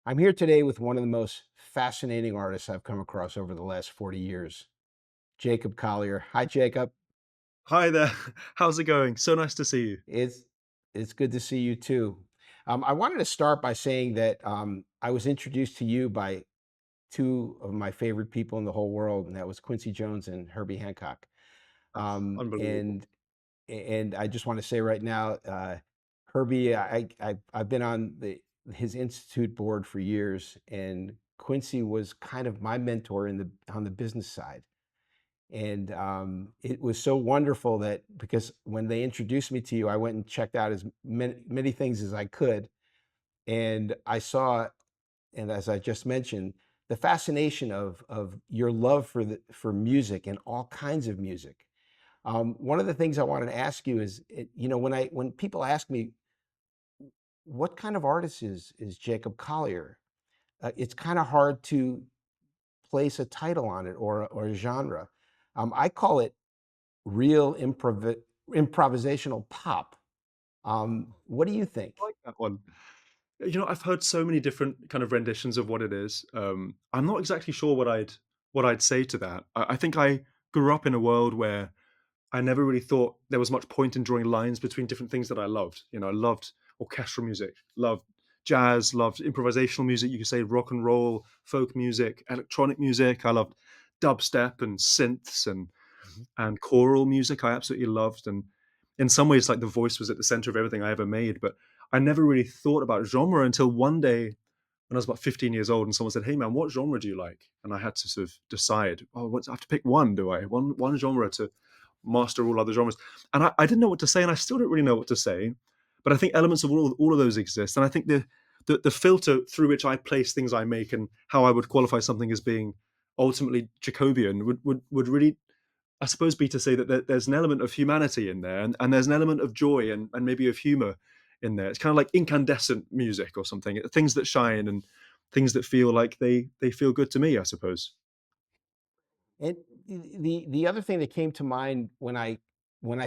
I'm here today with one of the most fascinating artists I've come across over the last 40 years, Jacob Collier. Hi, Jacob. Hi there. How's it going? So nice to see you. It's it's good to see you too. I wanted to start by saying that I was introduced to you by two of my favorite people in the whole world, and that was Quincy Jones and Herbie Hancock. Oh, Um, unbelievable. and and I just want to say right now, Herbie, I've been on his institute board for years, and Quincy was kind of my mentor in the on the business side. And it was so wonderful that because when they introduced me to you, I went and checked out as many things as I could, and I saw, and as I just mentioned, the fascination of your love for for music and all kinds of music. One of the things I wanted to ask you is, when people ask me what kind of artist is Jacob Collier, it's kind of hard to place a title on it or a genre. I call it real improvisational pop. What do you think? I like that one. I've heard so many different kind of renditions of what it is. I'm not exactly sure what I'd say to that. I think I grew up in a world where I never really thought there was much point in drawing lines between different things that I loved. I loved orchestral music, loved jazz, loved improvisational music. You could say rock and roll, folk music, electronic music. I loved dubstep and synths Mhm. and choral music I absolutely loved. And in some ways, like the voice was at the center of everything I ever made. But I never really thought about genre until one day when I was about 15 years old and someone said, "Hey man, what genre do you like?" And I had to sort of decide, I have to pick one, do I? One genre to master all other genres. And I didn't know what to say, and I still don't really know what to say. But I think elements of all of those exist. And I think the filter through which I place things I make and how I would qualify something as being ultimately Jacobian would really, I suppose, be to say that there's an element of humanity in there, and there's an element of joy and maybe of humor in there. It's kind of like incandescent music or something, things that shine and things that feel like they feel good to me, I suppose. And the other thing that came to mind when I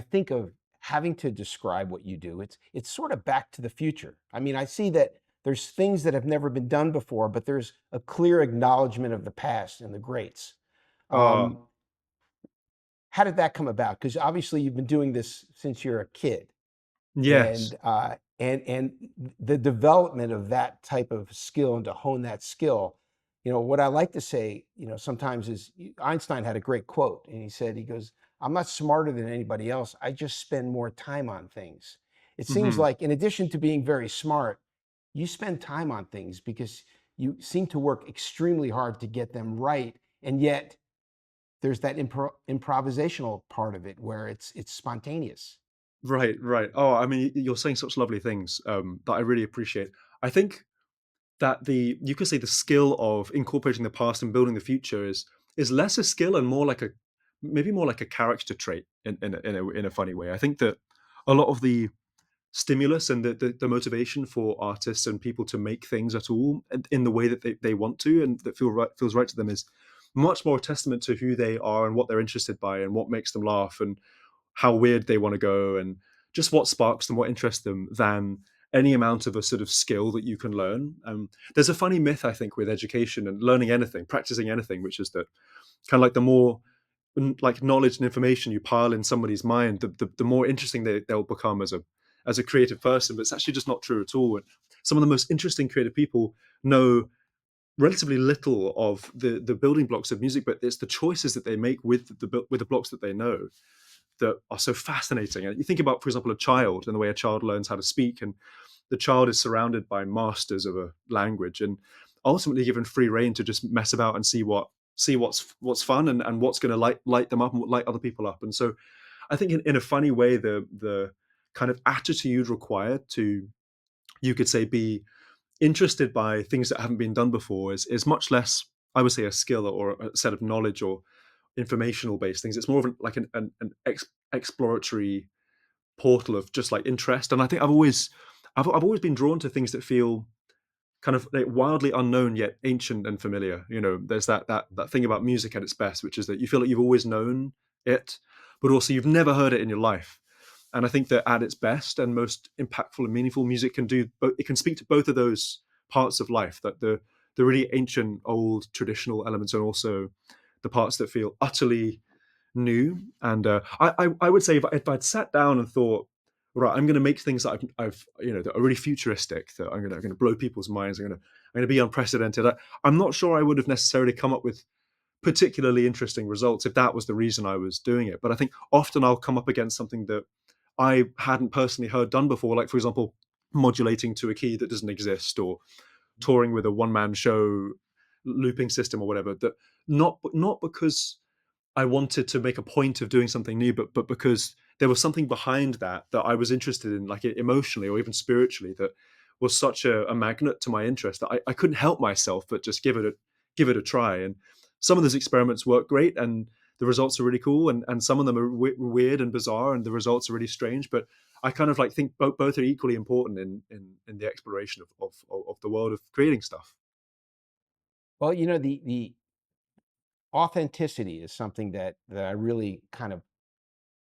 think of having to describe what you do, it's sort of back to the future. I mean, I see that there's things that have never been done before, but there's a clear acknowledgement of the past and the greats. Ah, Um, how did that come about? Because obviously you've been doing this since you're a kid, yes. and the development of that type of skill and to hone that skill. What I like to say, sometimes is Einstein had a great quote, and he goes, "I'm not smarter than anybody else. I just spend more time on things." It seems Mhm. like, in addition to being very smart, you spend time on things because you seem to work extremely hard to get them right, and yet there's that improvisational part of it where it's spontaneous. Right, right. Oh, I mean, you're saying such lovely things, that I really appreciate. I think that the you could say the skill of incorporating the past and building the future is less a skill and more like a maybe more like a character trait in a funny way. I think that a lot of the stimulus and the motivation for artists and people to make things at all in the way that they want to and that feels right to them is much more a testament to who they are and what they're interested by and what makes them laugh and how weird they want to go and just what sparks them, what interests them, than any amount of a sort of skill that you can learn. There's a funny myth, I think, with education and learning anything, practicing anything, which is that kind of like the more like knowledge and information you pile in somebody's mind, the more interesting they'll become as a creative person. But it's actually just not true at all. And some of the most interesting creative people know relatively little of the building blocks of music, but it's the choices that they make with the blocks that they know that are so fascinating. And you think about, for example, a child and the way a child learns how to speak, and the child is surrounded by masters of a language, and ultimately given free reign to just mess about and see what's fun and what's going to light them up and light other people up. And so, I think in a funny way, the kind of attitude required to, you could say, be interested by things that haven't been done before is much less, I would say, a skill or a set of knowledge or informational based things. It's more of like an exploratory portal of just like interest. And I think I've always been drawn to things that feel kind of like wildly unknown yet ancient and familiar. There's that thing about music at its best, which is that you feel like you've always known it, but also you've never heard it in your life. And I think that at its best and most impactful and meaningful, music can do. It can speak to both of those parts of life, that the really ancient, old, traditional elements, and also the parts that feel utterly new. And I would say if I'd sat down and thought, right, I'm going to make things that I've that are really futuristic, that I'm going to blow people's minds. I'm going to be unprecedented. I'm not sure I would have necessarily come up with particularly interesting results if that was the reason I was doing it. But I think often I'll come up against something that I hadn't personally heard done before, like for example, modulating to a key that doesn't exist, or touring with a one man show looping system or whatever. That not because I wanted to make a point of doing something new, but because there was something behind that that I was interested in, like emotionally or even spiritually, that was such a magnet to my interest that I couldn't help myself but just give it a try. And some of those experiments work great, and the results are really cool, and some of them are weird and bizarre, and the results are really strange. But I kind of like think both are equally important in the exploration of the world of creating stuff. Well, the authenticity is something that I really kind of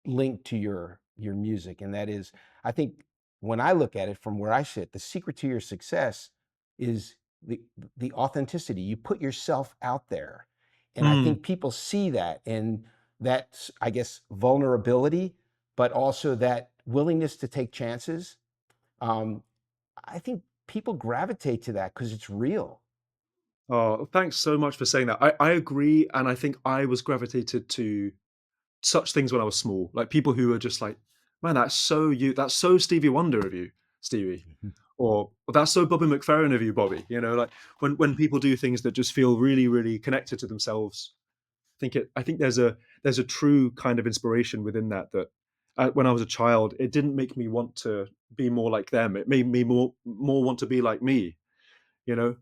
link to your music, and that is, I think when I look at it from where I sit, the secret to your success is the the authenticity. You put yourself out there, and I Mm. think people see that, and that's, I guess, vulnerability, but also that willingness to take chances. Um, I think people gravitate to that because it's real. Oh, thanks so much for saying that. I agree, and I think I was gravitated to such things when I was small, like people who were just like, "Man, that's so you. That's so Stevie Wonder of you, Stevie," Mhm. or "That's so Bobby McFerrin of you, Bobby." Like when people do things that just feel really, really connected to themselves. I think there's a true kind of inspiration within that. That when I was a child, it didn't make me want to be more like them. It made me more want to be like me. You know,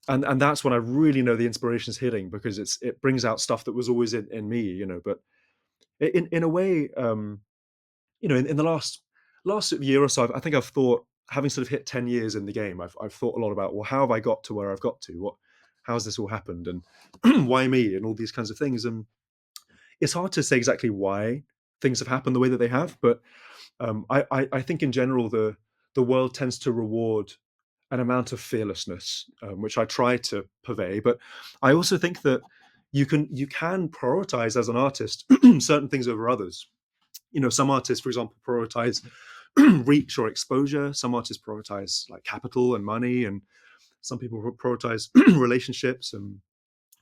and that's when I really know the inspiration's hitting, because it brings out stuff that was always in me. But in a way, in the last sort of year or so, I think I've thought, having sort of hit 10 years in the game, I've thought a lot about, well, how have I got to where I've got to? How has this all happened, and why me, and all these kinds of things. And it's hard to say exactly why things have happened the way that they have, but I think in general the world tends to reward an amount of fearlessness, which I try to purvey. But I also think that you can prioritize as an artist certain things over others. Some artists, for example, prioritize reach or exposure. Some artists prioritize like capital and money, and some people prioritize relationships and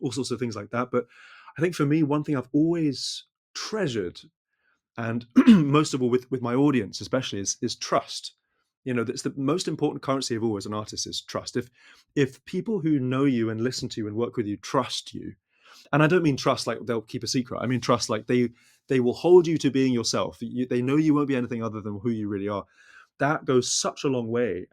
all sorts of things like that. But I think for me, one thing I've always treasured, and most of all with my audience especially, is trust. That's the most important currency of all as an artist, is trust. If people who know you and listen to you and work with you trust you, and I don't mean trust like they'll keep a secret, I mean trust like they will hold you to being yourself. They know you won't be anything other than who you really are. That goes such a long way.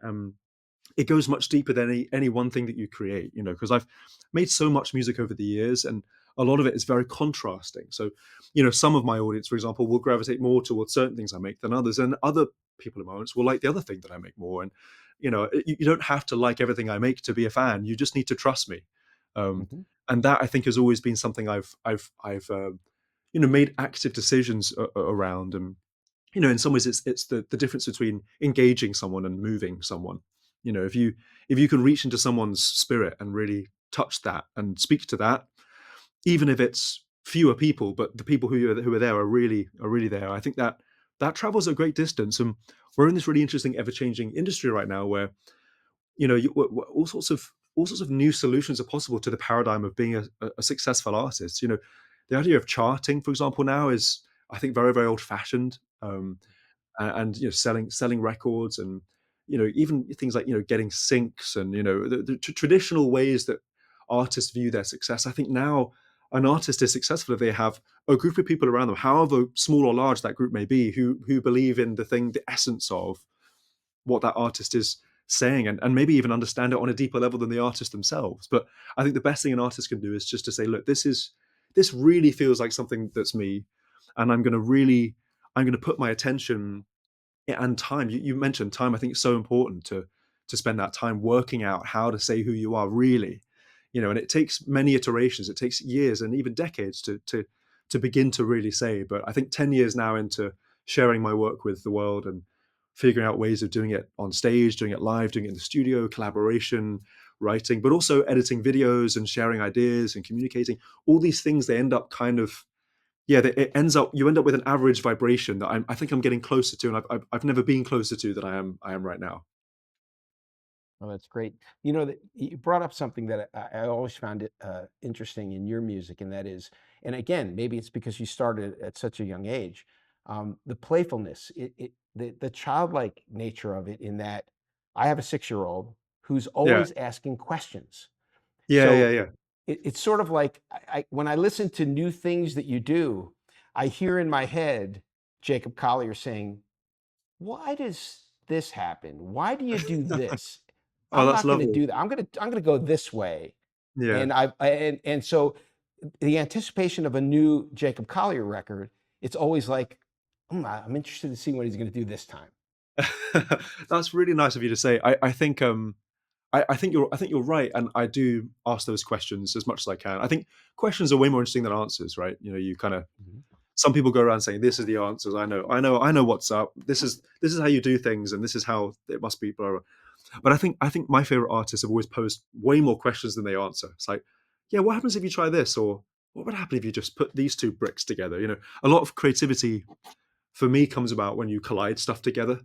It goes much deeper than any one thing that you create, because I've made so much music over the years, and a lot of it is very contrasting. So some of my audience, for example, will gravitate more towards certain things I make than others, and other people in my audience will like the other thing that I make more. And you don't have to like everything I make to be a fan. You just need to trust me. um, Mhm. and that, I think, has always been something I've made active decisions around. And in some ways, it's the difference between engaging someone and moving someone. If you can reach into someone's spirit and really touch that and speak to that, even if it's fewer people, but the people who are there are really there. I think that travels a great distance. And we're in this really interesting, ever changing industry right now, where all sorts of new solutions are possible to the paradigm of being a successful artist. The idea of charting, for example, now is, I think, very, very old fashioned. And selling records, and even things like getting syncs, and the traditional ways that artists view their success. I think now an artist is successful if they have a group of people around them, however small or large that group may be, who believe in the essence of what that artist is saying, and maybe even understand it on a deeper level than the artist themselves. But I think the best thing an artist can do is just to say, look, this really feels like something that's me, and I'm going to put my attention and time. You mentioned time. I think it's so important to spend that time working out how to say who you are really. And it takes many iterations. It takes years and even decades to begin to really say. But I think 10 years now into sharing my work with the world, and figuring out ways of doing it on stage, doing it live, doing it in the studio, collaboration, writing, but also editing videos and sharing ideas and communicating. All these things, they end up kind of, yeah, it ends up, you end up with an average vibration that I think I'm getting closer to, and I've never been closer to than I am right now. Oh, that's great. You know, that you brought up something that I always found it interesting in your music, and that is, and again, maybe it's because you started at such a young age, the playfulness, the childlike nature of it. In that, I have a 6-year-old who's Yeah, always asking questions. yeah, yeah, So yeah. it's sort of like when I listen to new things that you do, I hear in my head Jacob Collier saying, why does this happen? Why do you do this? Oh, I'm that's not gonna lovely. do that. I'm gonna go this way. Yeah. And so the anticipation of a new Jacob Collier record, it's always like, I'm interested to see what he's gonna do this time. That's really nice of you to say. I think you're right, and I do ask those questions as much as I can. I think questions are way more interesting than answers, right? You know, you kind of, Mhm. some people go around saying, "This is the answers. I know what's up. This is how you do things, and this is how it must be." Blah, blah. But I think my favorite artists have always posed way more questions than they answer. It's like, yeah, what happens if you try this, or what would happen if you just put these two bricks together? You know, a lot of creativity for me comes about when you collide stuff together.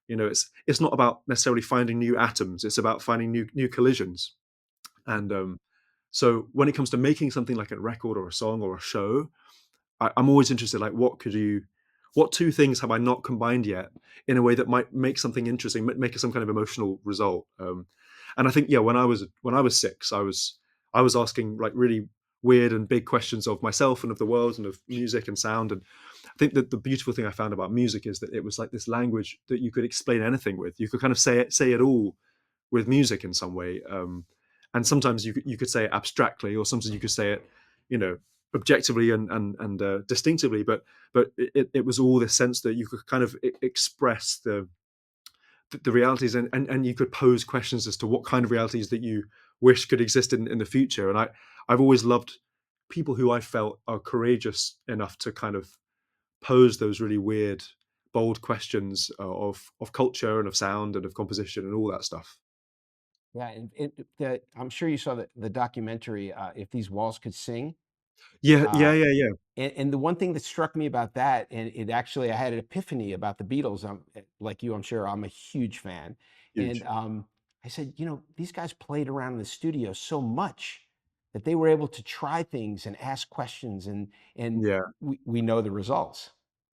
You know, it's not about necessarily finding new atoms. It's about finding new collisions. And so when it comes to making something like a record or a song or a show, I'm always interested. Like, what two things have I not combined yet in a way that might make something interesting, make some kind of emotional result? And I think, yeah, when I was 6, I was asking like really weird and big questions of myself and of the world and of music and sound. And I think that the beautiful thing I found about music is that it was like this language that you could explain anything with. You could kind of say it all with music in some way. And sometimes you could say it abstractly, or sometimes you could say it, you know, objectively and distinctively. But it was all this sense that you could kind of express the realities, and you could pose questions as to what kind of realities that you wish could exist in the future. And I've always loved people who I felt are courageous enough to kind of pose those really weird, bold questions of culture and of sound and of composition and all that stuff. Yeah, and I'm sure you saw the documentary, If These Walls Could Sing. Yeah, yeah, Uh, yeah, yeah. and the one thing that struck me about that, and it actually, I had an epiphany about the Beatles. Like you, I'm sure I'm a huge fan. And Huge. I said, these guys played around in the studio so much that they were able to try things and ask questions, and Yeah. we know the results.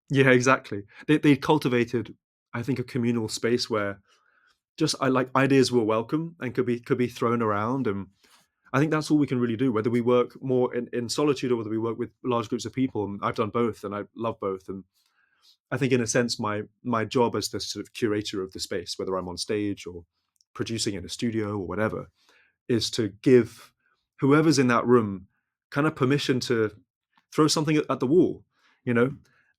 Yeah, exactly. They cultivated, I think, a communal space where just I like ideas were welcome and could be thrown around. And I think that's all we can really do, whether we work more in solitude or whether we work with large groups of people. And I've done both and I love both. And I think in a sense my job as the sort of curator of the space, whether I'm on stage or producing in a studio or whatever, is to give whoever's in that room kind of permission to throw something at the wall, you know.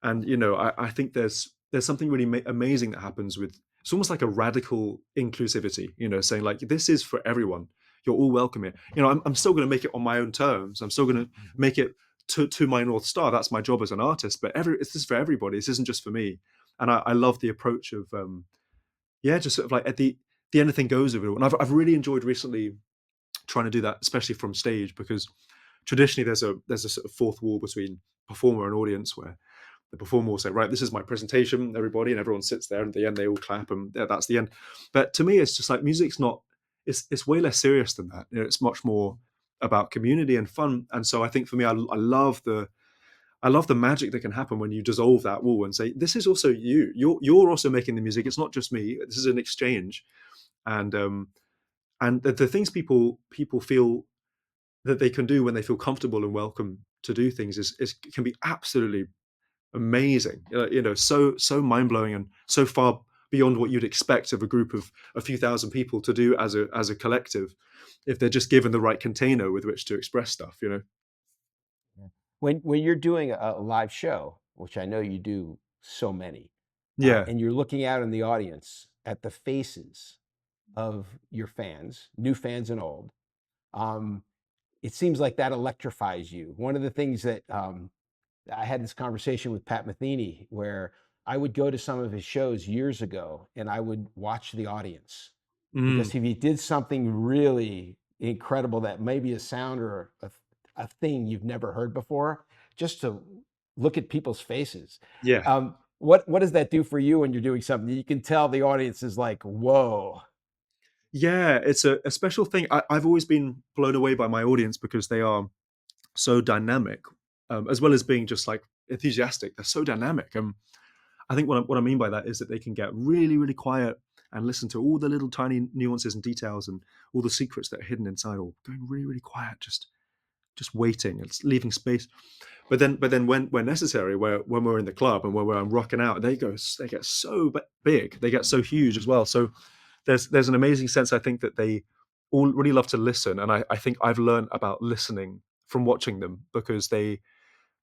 And I think there's something really amazing that happens with, it's almost like a radical inclusivity, saying like, this is for everyone, you're all welcome here. I'm still going to make it on my own terms, I'm still going to Mhm. make it to my North Star. That's my job as an artist, but this is for everybody, this isn't just for me. And I love the approach of yeah, just sort of like at the anything goes of it all. And I've really enjoyed recently trying to do that, especially from stage, because traditionally there's a sort of fourth wall between performer and audience, where the performer will say, right, this is my presentation, everybody, and everyone sits there, and at the end they all clap, and yeah, that's the end. But to me, it's just like music's not. It's way less serious than that. It's much more about community and fun. And so I think for me, I love the magic that can happen when you dissolve that wall and say, this is also you. You're also making the music. It's not just me. This is an exchange. And the things people feel that they can do when they feel comfortable and welcome to do things is can be absolutely amazing. So mind blowing and so far beyond what you'd expect of a group of a few thousand people to do as a collective, if they're just given the right container with which to express stuff. Yeah. When you're doing a live show, which I know you do so many, Yeah, and you're looking out in the audience at the faces of your fans, new fans and old, um, it seems like that electrifies you. One of the things that I had this conversation with Pat Metheny where I would go to some of his shows years ago and I would watch the audience Mm, because if he did something really incredible that maybe a sound or a thing you've never heard before, just to look at people's faces. yeah. What does that do for you when you're doing something? You can tell the audience is like, whoa. Yeah, it's a special thing. I've always been blown away by my audience because they are so dynamic, as well as being just like enthusiastic. They're so dynamic. I think what I mean by that is that they can get really, really quiet and listen to all the little tiny nuances and details and all the secrets that are hidden inside, or going really, really quiet, just waiting and leaving space. But then when necessary, where when we're in the club and when we're rocking out, they get so big, they get so huge as well. So there's an amazing sense, I think, that they all really love to listen, and I think I've learned about listening from watching them because they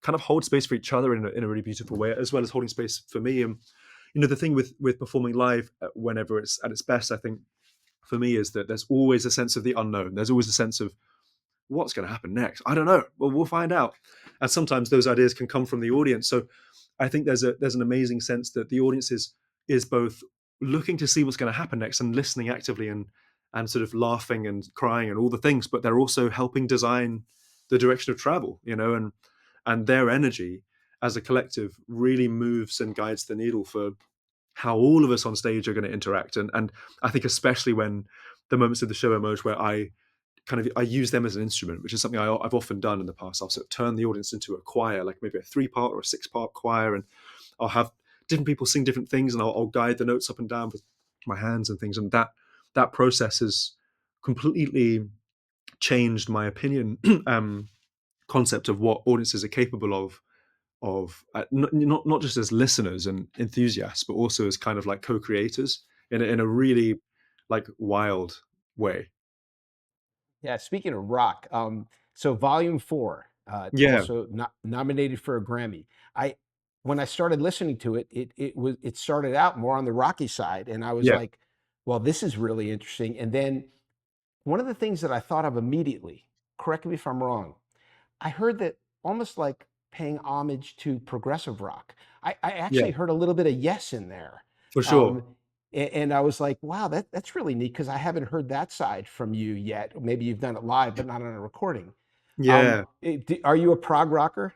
kind of hold space for each other in a really beautiful way, as well as holding space for me. And the thing with performing live, whenever it's at its best, I think for me is that there's always a sense of the unknown. There's always a sense of what's going to happen next. I don't know. Well, we'll find out. And sometimes those ideas can come from the audience. So I think there's an amazing sense that the audience is both looking to see what's going to happen next and listening actively and sort of laughing and crying and all the things, but they're also helping design the direction of travel, and their energy as a collective really moves and guides the needle for how all of us on stage are going to interact. And I think especially when the moments of the show emerge where I use them as an instrument, which is something I've often done in the past. I'll sort of turn the audience into a choir, like maybe a 3-part or a 6-part choir, and I'll have different people sing different things, and I'll guide the notes up and down with my hands and things. And that process has completely changed my opinion, concept of what audiences are capable of not just as listeners and enthusiasts, but also as kind of like co-creators in a really like wild way. Yeah, speaking of rock, so Volume 4, Yeah, also nominated for a Grammy. I When I started listening to it, it started out more on the rocky side, and I was yeah, like, "Well, this is really interesting." And then one of the things that I thought of immediately, correct me if I'm wrong, I heard that almost like paying homage to progressive rock. I yeah, actually heard a little bit of Yes in there. for sure. Um, and I was like, wow, that's really neat because I haven't heard that side from you yet. Maybe you've done it live, but not on a recording. Yeah. Are you a prog rocker?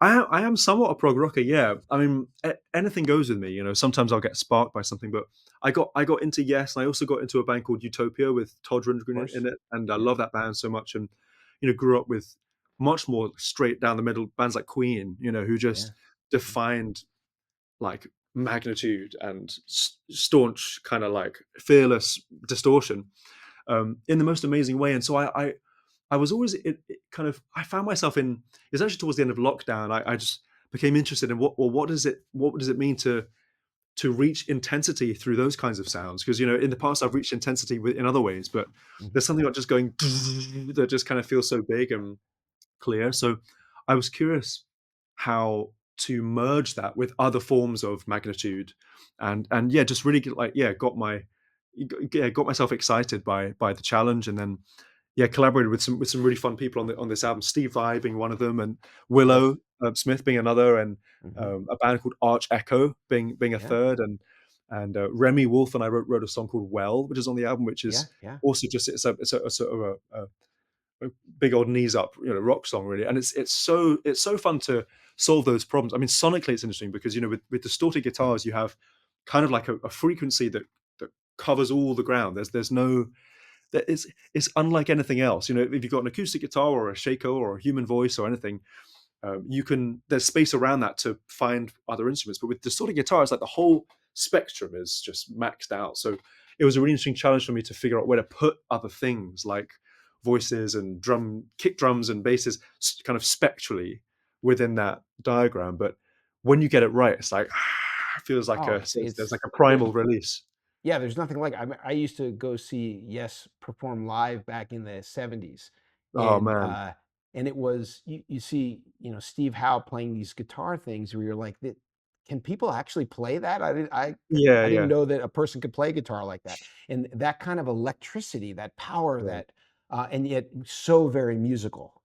I am somewhat a prog rocker, yeah. I mean, anything goes with me. Sometimes I'll get sparked by something, but I got into Yes, and I also got into a band called Utopia with Todd Of Rundgren in course. it, and I Yeah, love that band so much. And grew up with much more straight down the middle bands like Queen, who yeah. just Mhm. defined like magnitude and staunch kind of like fearless distortion, in the most amazing way. And so I was always kind of I found myself in it's actually towards the end of lockdown. I just became interested in what does it mean to reach intensity through those kinds of sounds, because in the past I've reached intensity in other ways, but Mhm. there's something about just going that just kind of feels so big and clear. So I was curious how to merge that with other forms of magnitude, and yeah, just really got myself excited by the challenge, and then yeah, collaborated with some really fun people on this album. Steve Vai being one of them, and Of course. Willow Smith being another, and Mhm. a band called Arch Echo being a Yeah, third, and Remy Wolf and I wrote a song called Well, which is on the album, which yeah, is yeah. also just it's a sort of a big old knees up, rock song really. And it's so fun to solve those problems. I mean, sonically it's interesting because with distorted guitars you have kind of like a frequency that covers all the ground. There's no that it's unlike anything else. If you've got an acoustic guitar or a shaker or a human voice or anything, there's space around that to find other instruments. But with distorted guitar, it's like the whole spectrum is just maxed out. So it was a really interesting challenge for me to figure out where to put other things like voices and kick drums and basses, kind of spectrally within that diagram. But when you get it right, it's like it feels like Oh, there's like a there's primal release. Yeah, there's nothing like I used to go see Yes perform live back in the '70s, Oh man, and it was you see, Steve Howe playing these guitar things where you're like, "That can people actually play that?" yeah, I didn't yeah, know that a person could play guitar like that, and that kind of electricity, that power, yeah. and yet so very musical.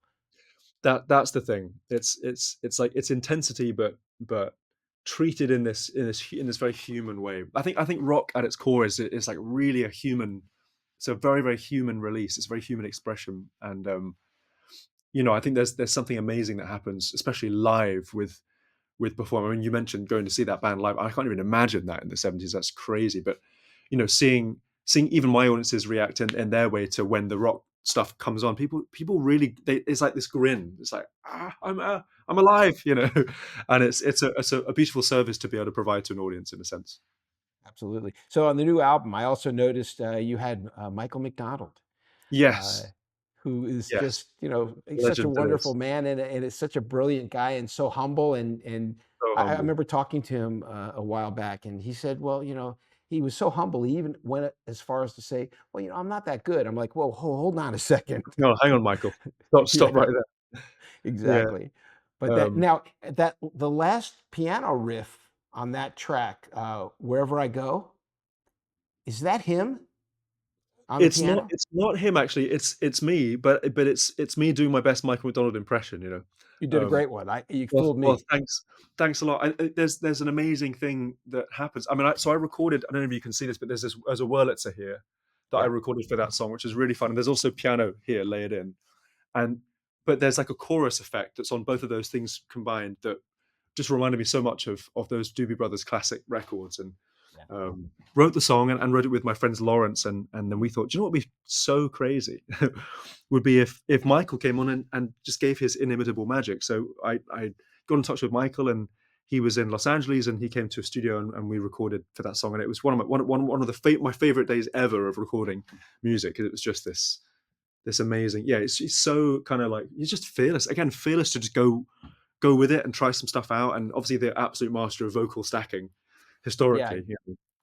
That's the thing. It's like it's intensity, but treated in this very human way. I think rock at its core is like really a human. It's a very very human release. It's a very human expression, and I think there's something amazing that happens, especially live with performing. I mean, you mentioned going to see that band live. I can't even imagine that in the '70s. That's crazy. But seeing even my audiences react in their way to when the rock stuff comes on, people really it's like this grin. It's like I'm alive, and it's a beautiful service to be able to provide to an audience in a sense. Absolutely. So on the new album, I also noticed, you had, Michael McDonald, uh, Yes, who is yes, just, he's such a legend that wonderful is. man and is such a brilliant guy and so humble, and So I humble. remember talking to him, a while back, and he said, well, he was so humble, he even went as far as to say, "Well, I'm not that good." I'm like, "Whoa, hold on a second." No, hang on, Michael. Stop Yeah, right there. Yeah. exactly. But that Um, now that the last piano riff on that track, "Wherever I Go," is that him on the it's not piano? it's not him actually. It's me, but it's me doing my best Michael McDonald impression. You did a Um, great one. You Well, fooled well, me. thanks a lot. There's an amazing thing that happens. I mean, so I recorded. I don't know if you can see this, but there's a Wurlitzer here that I Yeah. recorded for that song, which is really fun. And there's also piano here layered in, and but there's like a chorus effect that's on both of those things combined that just reminded me so much of those Doobie Brothers classic records. And Yeah. wrote the song and wrote it with my friends Lawrence, and then we thought, do you know what would be so crazy would be if Michael came on and just gave his inimitable magic. So I got in touch with Michael, and he was in Los Angeles, and he came to a studio, and we recorded for that song. And it was one of my favorite days ever of recording music, because it was just this amazing. Yeah, it's so kind of like, you're just fearless again, fearless to just go with it and try some stuff out. And obviously the absolute master of vocal stacking Yeah. historically.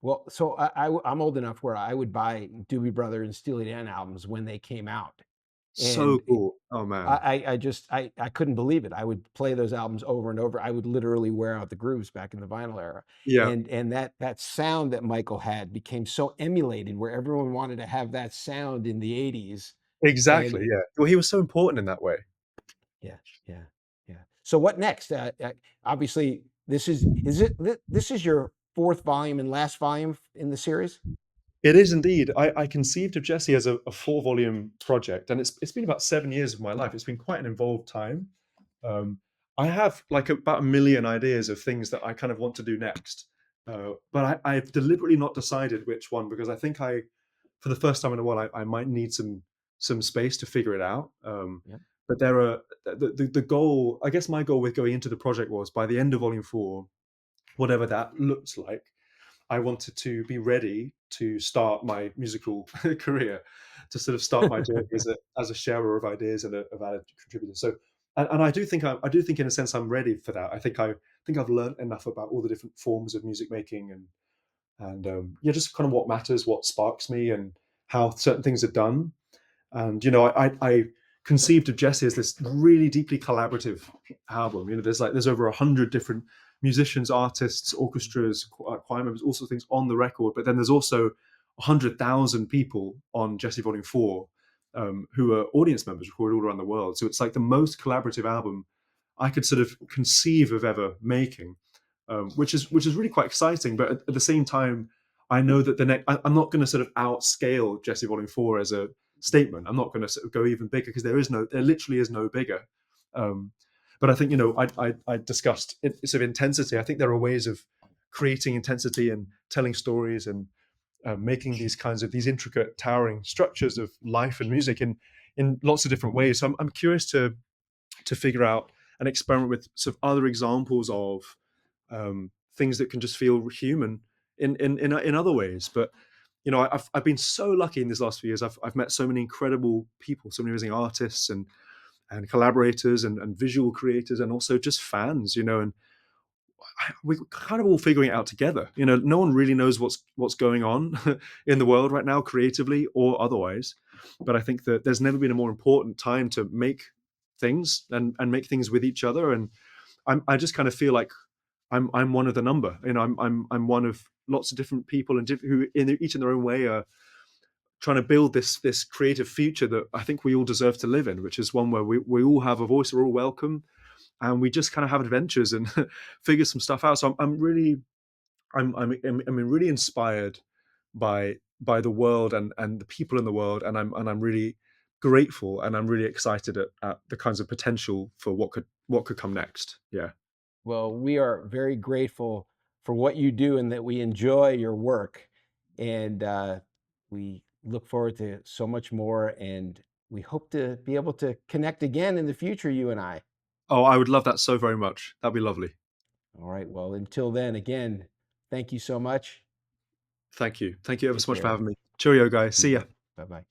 Well, so I'm old enough where I would buy Doobie Brother and Steely Dan albums when they came out, So and cool. Oh man. I just I couldn't believe it. I would play those albums over and over. I would literally wear out the grooves back in the vinyl era, Yeah, and that sound that Michael had became so emulated, where everyone wanted to have that sound in the '80s, exactly. and Yeah. Well, he was so important in that way. yeah, yeah, yeah. So what next? Obviously, this is your fourth volume and last volume in the series? It is indeed. I conceived of Jesse as a 4 volume project, and it's been about 7 years of my life. It's been quite an involved time. Um, I have like about a million ideas of things that I kind of want to do next, but I've deliberately not decided which one, because I think for the first time in a while, I might need some space to figure it out. Yeah. But there are the goal. I guess my goal with going into the project was, by the end of volume 4, whatever that looks like, I wanted to be ready to start my musical career, to sort of start my journey as a sharer of ideas and a valid contributor. So, and I do think in a sense I'm ready for that. I think I've learned enough about all the different forms of music making, and yeah, just kind of what matters, what sparks me, and how certain things are done. And I conceived of Jesse as this really deeply collaborative album. There's over 100 different musicians, artists, orchestras, choir members, all sorts of things on the record. But then there's also 100,000 people on Jesse Volume 4, who are audience members recorded all around the world. So it's like the most collaborative album I could sort of conceive of ever making, which is really quite exciting. But at the same time, I know that I'm not going to sort of outscale Jesse Volume 4 as a statement. I'm not going to sort of go even bigger, because there literally is no bigger. Um, but I think, I discussed sort of intensity. I think there are ways of creating intensity and telling stories, and making these intricate, towering structures of life and music in lots of different ways. So I'm curious to figure out and experiment with sort of other examples of things that can just feel human in other ways. But I've been so lucky in these last few years. I've met so many incredible people, so many amazing artists and collaborators and visual creators, and also just fans. And we're kind of all figuring it out together. No one really knows what's going on in the world right now, creatively or otherwise. But I think that there's never been a more important time to make things and make things with each other. And I just kind of feel like I'm one of the number. I'm one of lots of different people, and who each in their own way are trying to build this creative future that I think we all deserve to live in, which is one where we all have a voice, we're all welcome, and we just kind of have adventures and figure some stuff out. So I'm really I'm really inspired by the world and the people in the world, and I'm really grateful, and I'm really excited at the kinds of potential for what could come next. Yeah. Well, we are very grateful for what you do and that we enjoy your work. And we look forward to so much more. And we hope to be able to connect again in the future, you and I. Oh, I would love that so very much. That'd be lovely. All right. Well, until then, again, thank you so much. Thank you. Thank you ever Take so much for care. having me. Cheerio, guys. You See ya. bet. Bye bye.